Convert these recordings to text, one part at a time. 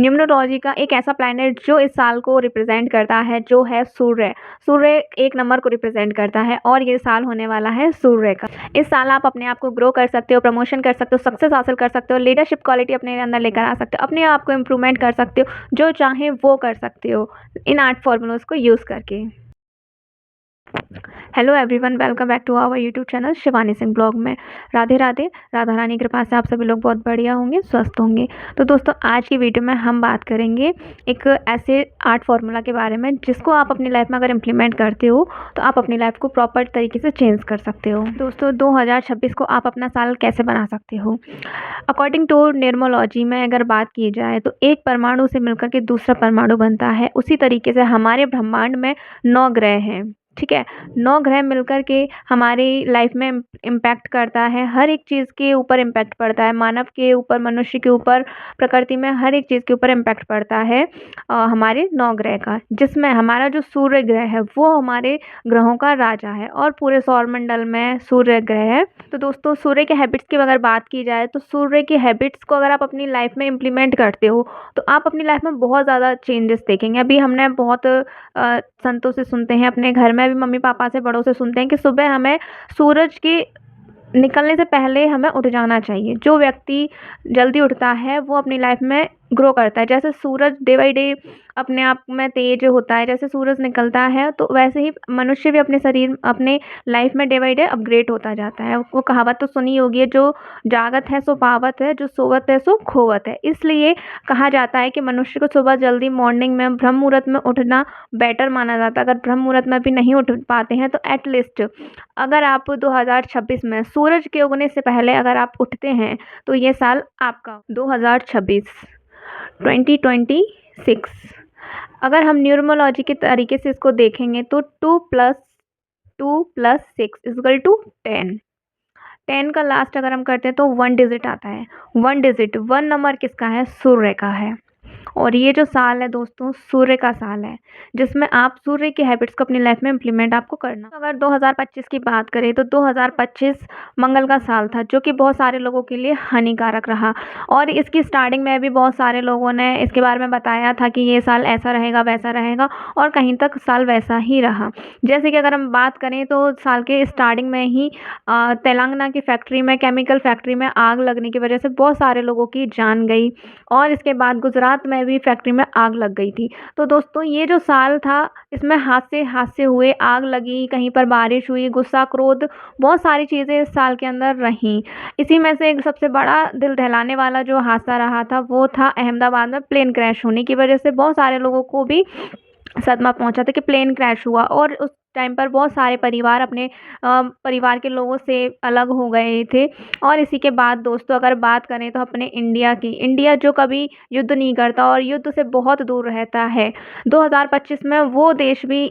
Numerology का एक ऐसा प्लैनेट जो इस साल को रिप्रेजेंट करता है जो है सूर्य। सूर्य एक नंबर को रिप्रेजेंट करता है और ये साल होने वाला है सूर्य का। इस साल आप अपने आप को ग्रो कर सकते हो, प्रमोशन कर सकते हो, सक्सेस हासिल कर सकते हो, लीडरशिप क्वालिटी अपने अंदर लेकर आ सकते हो, अपने आप को इम्प्रूवमेंट कर सकते हो, जो चाहे वो कर सकते हो इन 8 फॉर्मूलोज को यूज़ करके। Hello everyone, welcome back to our YouTube channel Shivani Singh blog में। राधे राधे। राधा रानी की कृपा से आप सभी लोग बहुत बढ़िया होंगे, स्वस्थ होंगे। तो दोस्तों, आज की वीडियो में हम बात करेंगे एक ऐसे 8 फार्मूला के बारे में जिसको आप अपनी लाइफ में अगर इम्प्लीमेंट करते हो तो आप अपनी लाइफ को प्रॉपर तरीके से चेंज कर सकते हो। दोस्तों, 2026 को आप अपना साल कैसे बना सकते हो? अकॉर्डिंग टू न्यूमरोलॉजी में अगर बात की जाए तो एक परमाणु से मिलकर के दूसरा परमाणु बनता है। उसी तरीके से हमारे ब्रह्मांड में 9 ग्रह हैं, ठीक है। 9 ग्रह मिलकर के हमारी लाइफ में इम्पैक्ट करता है, हर एक चीज़ के ऊपर इम्पैक्ट पड़ता है, मानव के ऊपर, मनुष्य के ऊपर, प्रकृति में हर एक चीज़ के ऊपर इम्पैक्ट पड़ता है हमारे 9 ग्रह का। जिसमें हमारा जो सूर्य ग्रह है वो हमारे ग्रहों का राजा है और पूरे सौरमंडल में सूर्य ग्रह है। तो दोस्तों, सूर्य के हैबिट्स की अगर बात की जाए तो सूर्य के हैबिट्स को अगर आप अपनी लाइफ में इम्प्लीमेंट करते हो तो आप अपनी लाइफ में बहुत ज़्यादा चेंजेस देखेंगे। अभी हमने बहुत संतों से सुनते हैं, अपने घर में भी मम्मी पापा से, बड़ों से सुनते हैं कि सुबह हमें सूरज की निकलने से पहले हमें उठ जाना चाहिए। जो व्यक्ति जल्दी उठता है वो अपनी लाइफ में ग्रो करता है। जैसे सूरज डे बाई डे अपने आप में तेज होता है, जैसे सूरज निकलता है तो वैसे ही मनुष्य भी अपने लाइफ में डे बाई डे अपग्रेड होता जाता है। वो कहावत तो सुनी होगी है, जो जागत है सो पावत है, जो सोवत है सो खोवत है। इसलिए कहा जाता है कि मनुष्य को सुबह जल्दी मॉर्निंग में ब्रह्म मुहूर्त में उठना बेटर माना जाता है। अगर ब्रह्म मुहूर्त में भी नहीं उठ पाते हैं तो एटलीस्ट अगर आप 2026 में सूरज के उगने से पहले अगर आप उठते हैं तो ये साल आपका 2026 अगर हम न्यूमरोलॉजी के तरीके से इसको देखेंगे तो 2+2+6=10। 10 का लास्ट अगर हम करते हैं तो 1 डिजिट आता है। 1 नंबर किसका है? सूर्य का है। और ये जो साल है दोस्तों, सूर्य का साल है, जिसमें आप सूर्य की हैबिट्स को अपनी लाइफ में इम्प्लीमेंट आपको करना। तो अगर 2025 की बात करें तो 2025 मंगल का साल था, जो कि बहुत सारे लोगों के लिए हानिकारक रहा। और इसकी स्टार्टिंग में भी बहुत सारे लोगों ने इसके बारे में बताया था कि ये साल ऐसा रहेगा, वैसा रहेगा, और कहीं तक साल वैसा ही रहा। जैसे कि अगर हम बात करें तो साल के स्टार्टिंग में ही तेलंगाना की फैक्ट्री में, केमिकल फैक्ट्री में आग लगने की वजह से बहुत सारे लोगों की जान गई। और इसके बाद गुजरात में भी फैक्ट्री में आग लग गई थी। तो दोस्तों, ये जो साल था इसमें हादसे हुए, आग लगी, कहीं पर बारिश हुई, गुस्सा, क्रोध, बहुत सारी चीज़ें इस साल के अंदर रहीं। इसी में से एक सबसे बड़ा दिल दहलाने वाला जो हादसा रहा था वो था अहमदाबाद में प्लेन क्रैश होने की वजह से बहुत सारे लोगों को भी सदमा पहुंचा था कि प्लेन क्रैश हुआ। और उस टाइम पर बहुत सारे परिवार अपने परिवार के लोगों से अलग हो गए थे। और इसी के बाद दोस्तों, अगर बात करें तो अपने इंडिया की, इंडिया जो कभी युद्ध नहीं करता और युद्ध से बहुत दूर रहता है, 2025 में वो देश भी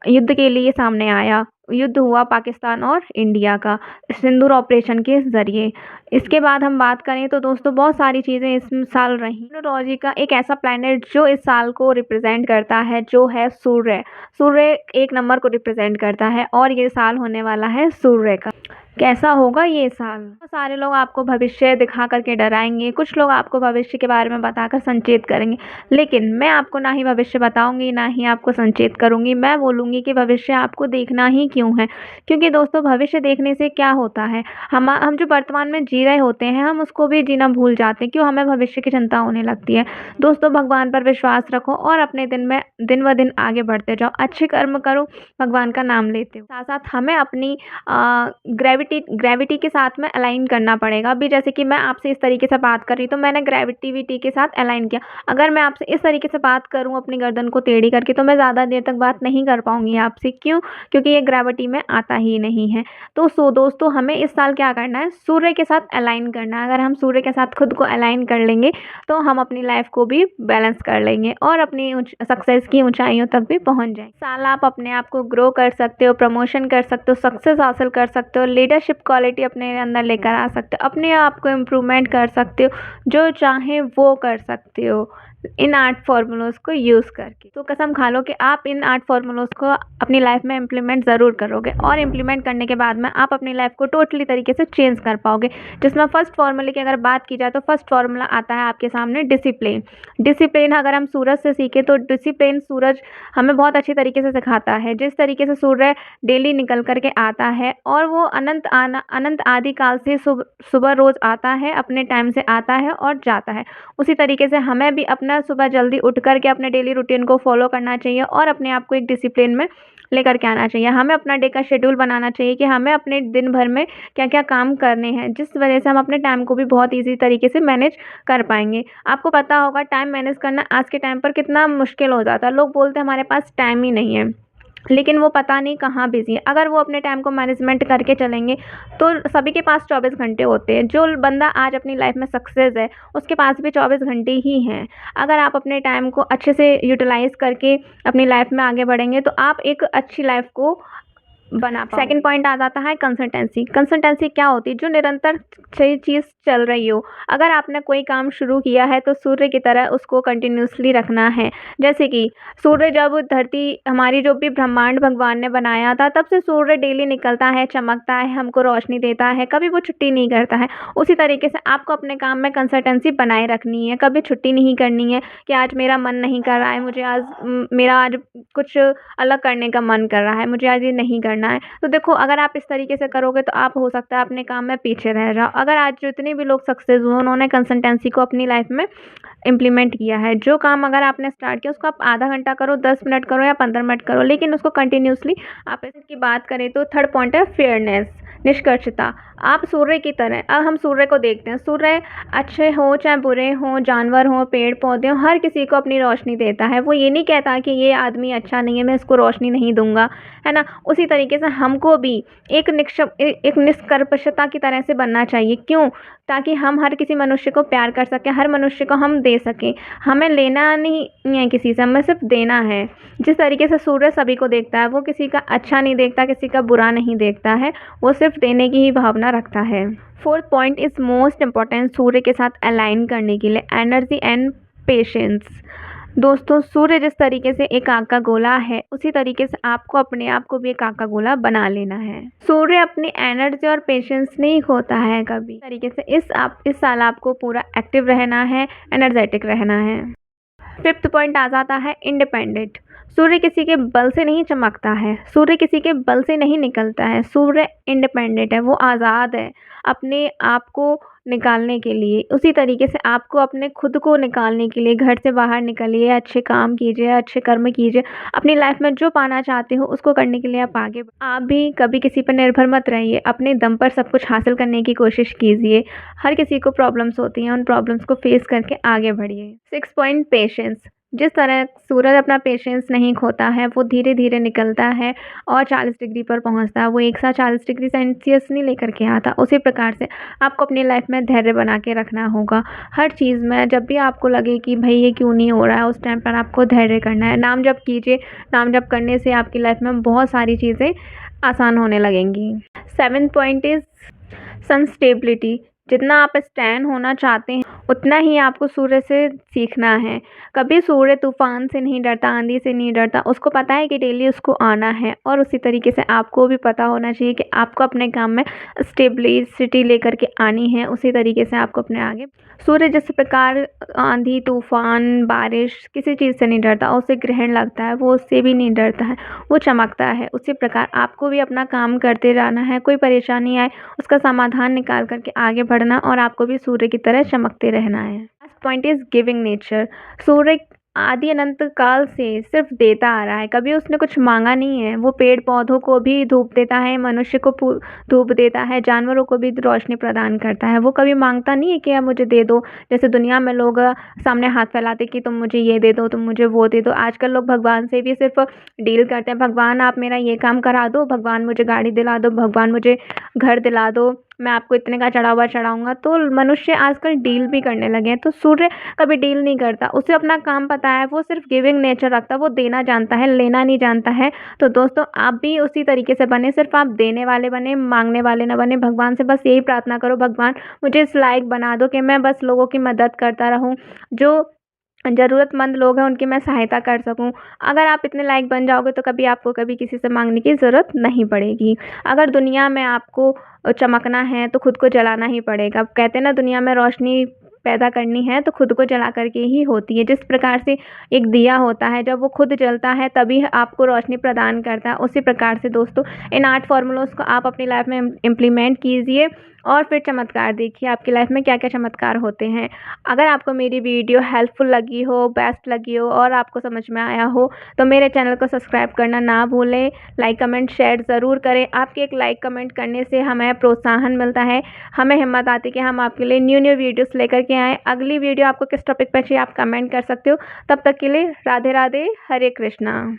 युद्ध के लिए सामने आया। युद्ध हुआ पाकिस्तान और इंडिया का सिंदूर ऑपरेशन के ज़रिए। इसके बाद हम बात करें तो दोस्तों, बहुत सारी चीज़ें इस साल रही। न्यूमरोलॉजी का एक ऐसा प्लैनेट जो इस साल को रिप्रेजेंट करता है जो है सूर्य। सूर्य एक नंबर को रिप्रेजेंट करता है और ये साल होने वाला है सूर्य का। कैसा होगा ये साल? तो सारे लोग आपको भविष्य दिखा करके डराएंगे, कुछ लोग आपको भविष्य के बारे में बताकर संचेत करेंगे, लेकिन मैं आपको ना ही भविष्य बताऊंगी ना ही आपको संचेत करूंगी। मैं बोलूँगी कि भविष्य आपको देखना ही क्यों है, क्योंकि दोस्तों, भविष्य देखने से क्या होता है, हम जो वर्तमान में जी रहे होते हैं हम उसको भी जीना भूल जाते हैं। क्यों? हमें भविष्य की चिंता होने लगती है। दोस्तों, भगवान पर विश्वास रखो और अपने दिन व दिन आगे बढ़ते जाओ, अच्छे कर्म करो, भगवान का नाम लेते हो। साथ साथ हमें अपनी ग्रेविटी के साथ में अलाइन करना पड़ेगा। अभी जैसे कि मैं आपसे इस तरीके से बात कर रही तो मैंने ग्रेविटी के साथ अलाइन किया। अगर मैं आपसे इस तरीके से बात करूं अपनी गर्दन को टेढ़ी करके तो मैं ज़्यादा देर तक बात नहीं कर पाऊंगी आपसे। क्यों? क्योंकि ये ग्रेविटी में आता ही नहीं है। तो दोस्तों, हमें इस साल क्या करना है? सूर्य के साथ अलाइन करना है। अगर हम सूर्य के साथ खुद को अलाइन कर लेंगे तो हम अपनी लाइफ को भी बैलेंस कर लेंगे और अपनी सक्सेस की ऊंचाइयों तक भी पहुंच जाएंगे। साल आप अपने आप को ग्रो कर सकते हो, प्रमोशन कर सकते हो, सक्सेस हासिल कर सकते हो, लीडरशिप क्वालिटी अपने अंदर लेकर आ सकते हो, अपने आप को इम्प्रूवमेंट कर सकते हो, जो चाहे वो कर सकते हो, इन 8 फ़ॉर्मूलोज़ को यूज़ करके। तो कसम खा लो कि आप इन 8 फ़ॉर्मूलोज़ को अपनी लाइफ़ में इम्प्लीमेंट ज़रूर करोगे और इम्प्लीमेंट करने के बाद में आप अपनी लाइफ़ को टोटली तरीके से चेंज कर पाओगे। जिसमें फर्स्ट फ़ॉर्मूले की अगर बात की जाए तो फर्स्ट फ़ॉर्मूला आता है आपके सामने डिसिप्लिन। डिसिप्लिन अगर हम सूरज से सीखें तो डिसिप्लिन सूरज हमें बहुत अच्छी तरीके से सिखाता है। जिस तरीके से सूर्य डेली निकल कर के आता है और वो अनंत आदि काल से सुबह रोज़ आता है, अपने टाइम से आता है और जाता है। उसी तरीके से हमें भी अपना सुबह जल्दी उठ कर के अपने डेली रूटीन को फ़ॉलो करना चाहिए और अपने आप को एक डिसिप्लिन में लेकर के आना चाहिए। हमें अपना डे का शेड्यूल बनाना चाहिए कि हमें अपने दिन भर में क्या-क्या काम करने हैं, जिस वजह से हम अपने टाइम को भी बहुत ईज़ी तरीके से मैनेज कर पाएँगे। आपको पता होगा टाइम मैनेज करना आज के टाइम पर कितना मुश्किल हो जाता है। लोग बोलते हैं हमारे पास टाइम ही नहीं है। लेकिन वो पता नहीं कहाँ बिज़ी है। अगर वो अपने टाइम को मैनेजमेंट करके चलेंगे तो सभी के पास 24 घंटे होते हैं। जो बंदा आज अपनी लाइफ़ में सक्सेस है, उसके पास भी 24 घंटे ही हैं। अगर आप अपने टाइम को अच्छे से यूटिलाइज़ करके अपनी लाइफ़ में आगे बढ़ेंगे तो आप एक अच्छी लाइफ़ को बना पाओगे। सेकंड पॉइंट आ जाता है कंसिस्टेंसी। कंसिस्टेंसी क्या होती है? जो निरंतर सही चीज़ चल रही हो। अगर आपने कोई काम शुरू किया है तो सूर्य की तरह उसको कंटिन्यूअसली रखना है। जैसे कि सूर्य जब धरती हमारी जो भी ब्रह्मांड भगवान ने बनाया था तब से सूर्य डेली निकलता है, चमकता है, हमको रोशनी देता है, कभी वो छुट्टी नहीं करता है। उसी तरीके से आपको अपने काम में कंसिस्टेंसी बनाए रखनी है, कभी छुट्टी नहीं करनी है कि आज मेरा मन नहीं कर रहा है, मुझे मेरा आज कुछ अलग करने का मन कर रहा है, मुझे आज ये नहीं करना है। तो देखो अगर आप इस तरीके से करोगे तो आप हो सकता है अपने काम में पीछे रह जाओ। अगर आज जितने भी लोग सक्सेस हुए उन्होंने कंसिस्टेंसी को अपनी लाइफ में इम्प्लीमेंट किया है। जो काम अगर आपने स्टार्ट किया उसको आप आधा घंटा करो, 10 मिनट करो या 15 मिनट करो, लेकिन उसको कंटिन्यूअसली आप इसकी बात करें तो थर्ड पॉइंट है फेयरनेस, निष्कर्षता। आप सूर्य की तरह अब हम सूर्य को देखते हैं, सूर्य अच्छे हों चाहे बुरे हों, जानवर हों, पेड़-पौधे हों, हर किसी को अपनी रोशनी देता है। वो ये नहीं कहता कि ये आदमी अच्छा नहीं है, मैं इसको रोशनी नहीं दूँगा, है ना? उसी तरीके से हमको भी एक निष्कर्षता की तरह से बनना चाहिए। क्यों? ताकि हम हर किसी मनुष्य को प्यार कर सकें, हर मनुष्य को हम दे सकें। हमें लेना नहीं है किसी से, हमें सिर्फ़ देना है। जिस तरीके से सूर्य सभी को देखता है, वो किसी का अच्छा नहीं देखता, किसी का बुरा नहीं देखता है, वो सिर्फ़ देने की ही भावना रखता है। Fourth point is most important सूर्य के साथ अलाइन करने के लिए एनर्जी एंड पेशेंस। दोस्तों सूर्य जिस तरीके से एक आग का गोला है उसी तरीके से आपको अपने आप को भी एक आग का गोला बना लेना है। सूर्य अपनी एनर्जी और पेशेंस नहीं खोता है कभी। इस तरीके से इस साल आपको पूरा एक्टिव रहना है, एनर्जेटिक रहना है। फिफ्थ पॉइंट आ जाता है इंडिपेंडेंट। सूर्य किसी के बल से नहीं चमकता है, सूर्य किसी के बल से नहीं निकलता है। सूर्य इंडिपेंडेंट है, वो आज़ाद है अपने आप को निकालने के लिए। उसी तरीके से आपको अपने खुद को निकालने के लिए घर से बाहर निकलिए, अच्छे काम कीजिए, अच्छे कर्म कीजिए। अपनी लाइफ में जो पाना चाहते हो उसको करने के लिए आप आगे आप भी कभी किसी पर निर्भर मत रहिए, अपने दम पर सब कुछ हासिल करने की कोशिश कीजिए। हर किसी को प्रॉब्लम्स होती हैं, उन प्रॉब्लम्स को फेस करके आगे बढ़िए। Six point patience. जिस तरह सूरज अपना पेशेंस नहीं खोता है, वो धीरे-धीरे निकलता है और 40 डिग्री पर पहुँचता है। वो एक साथ 40 डिग्री सेल्सियस नहीं लेकर के आता। उसी प्रकार से आपको अपनी लाइफ में धैर्य बना के रखना होगा। हर चीज़ में जब भी आपको लगे कि भई ये क्यों नहीं हो रहा है, उस टाइम पर आपको धैर्य करना है। नाम जप कीजिए, नाम जप करने से आपकी लाइफ में बहुत सारी चीज़ें आसान होने लगेंगी। Seventh point is sun stability. जितना आप स्टैंड होना चाहते हैं उतना ही आपको सूर्य से सीखना है। कभी सूर्य तूफ़ान से नहीं डरता, आंधी से नहीं डरता, उसको पता है कि डेली उसको आना है और उसी तरीके से आपको भी पता होना चाहिए कि आपको अपने काम में स्टेबिलिटी लेकर के आनी है। उसी तरीके से आपको अपने आगे सूर्य जिस प्रकार आंधी, तूफ़ान, बारिश किसी चीज़ से नहीं डरता, उसे ग्रहण लगता है, वो उससे भी नहीं डरता है, वो चमकता है। उसी प्रकार आपको भी अपना काम करते रहना है, कोई परेशानी आए उसका समाधान निकाल कर के आगे बढ़ना और आपको भी सूर्य की तरह चमकते रहना है। Last point is giving nature. सूर्य आदि अनंत काल से सिर्फ देता आ रहा है, कभी उसने कुछ मांगा नहीं है। वो पेड़ पौधों को भी धूप देता है, मनुष्य को धूप देता है, जानवरों को भी रोशनी प्रदान करता है। वो कभी मांगता नहीं है कि आप मुझे दे दो। जैसे दुनिया में लोग सामने हाथ फैलाते कि तुम मुझे ये दे दो, तुम मुझे वो दे दो। आजकल लोग भगवान से भी सिर्फ डील करते हैं, भगवान आप मेरा ये काम करा दो, भगवान मुझे गाड़ी दिला दो, भगवान मुझे घर दिला दो, मैं आपको इतने का चढ़ावा चढ़ाऊँगा। तो मनुष्य आजकल डील भी करने लगे हैं। तो सूर्य कभी डील नहीं करता, उसे अपना काम पता है, वो सिर्फ गिविंग नेचर रखता है, वो देना जानता है, लेना नहीं जानता है। तो दोस्तों आप भी उसी तरीके से बने, सिर्फ आप देने वाले बने, मांगने वाले ना बने। भगवान से बस यही प्रार्थना करो, भगवान मुझे इस लायक बना दो कि मैं बस लोगों की मदद करता रहूँ। जो ज़रूरतमंद लोग हैं उनकी मैं सहायता कर सकूँ। अगर आप इतने लायक बन जाओगे तो कभी आपको कभी किसी से माँगने की ज़रूरत नहीं पड़ेगी। अगर दुनिया में आपको चमकना है तो खुद को जलाना ही पड़ेगा। कहते हैं ना, दुनिया में रोशनी पैदा करनी है तो खुद को जला कर के ही होती है। जिस प्रकार से एक दिया होता है, जब वो खुद जलता है तभी आपको रोशनी प्रदान करता है। उसी प्रकार से दोस्तों, इन 8 फ़ॉर्मूलोज़ को आप अपनी लाइफ़ में इम्प्लीमेंट कीजिए और फिर चमत्कार देखिए आपकी लाइफ़ में क्या-क्या चमत्कार होते हैं। अगर आपको मेरी वीडियो हेल्पफुल लगी हो, बेस्ट लगी हो और आपको समझ में आया हो, तो मेरे चैनल को सब्सक्राइब करना ना भूलें। लाइक, कमेंट, शेयर ज़रूर करें। आपके एक लाइक, कमेंट करने से हमें प्रोत्साहन मिलता है, हमें हिम्मत आती है कि हम आपके लिए न्यू-न्यू वीडियोज़ लेकर के आएँ। अगली वीडियो आपको किस टॉपिक पे चाहिए आप कमेंट कर सकते हो। तब तक के लिए राधे-राधे, हरे कृष्णा।